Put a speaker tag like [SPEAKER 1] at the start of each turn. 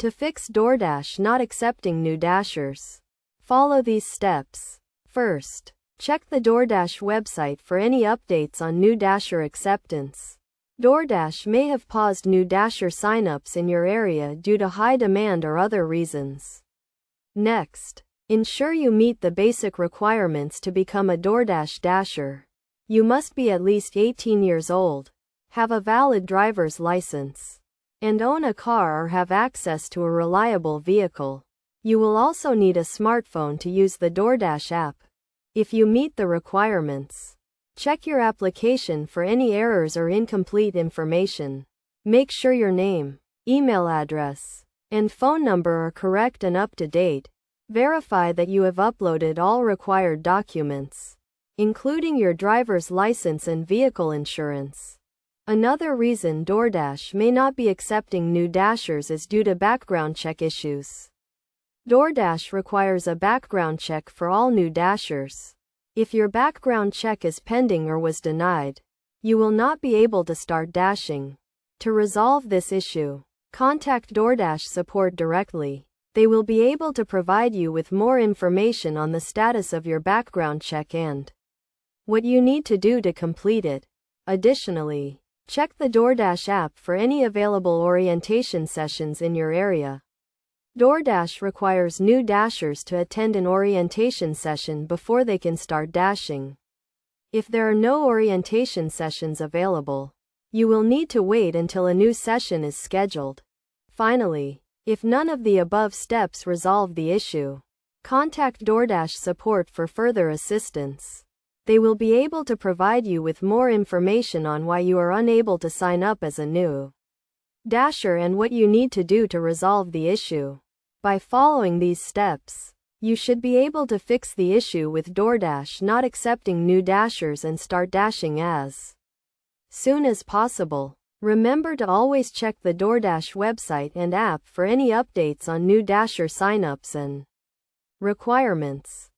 [SPEAKER 1] To fix DoorDash not accepting new Dashers, follow these steps. First, check the DoorDash website for any updates on new Dasher acceptance. DoorDash may have paused new Dasher signups in your area due to high demand or other reasons. Next, ensure you meet the basic requirements to become a DoorDash Dasher. You must be at least 18 years old, have a valid driver's license, and own a car or have access to a reliable vehicle. You will also need a smartphone to use the DoorDash app. If you meet the requirements, check your application for any errors or incomplete information. Make sure your name, email address, and phone number are correct and up to date. Verify that you have uploaded all required documents, including your driver's license and vehicle insurance. Another reason DoorDash may not be accepting new Dashers is due to background check issues. DoorDash requires a background check for all new Dashers. If your background check is pending or was denied, you will not be able to start dashing. To resolve this issue, contact DoorDash support directly. They will be able to provide you with more information on the status of your background check and what you need to do to complete it. Additionally, check the DoorDash app for any available orientation sessions in your area. DoorDash requires new Dashers to attend an orientation session before they can start dashing. If there are no orientation sessions available, you will need to wait until a new session is scheduled. Finally, if none of the above steps resolve the issue, contact DoorDash support for further assistance. They will be able to provide you with more information on why you are unable to sign up as a new Dasher and what you need to do to resolve the issue. By following these steps, you should be able to fix the issue with DoorDash not accepting new Dashers and start dashing as soon as possible. Remember to always check the DoorDash website and app for any updates on new Dasher signups and requirements.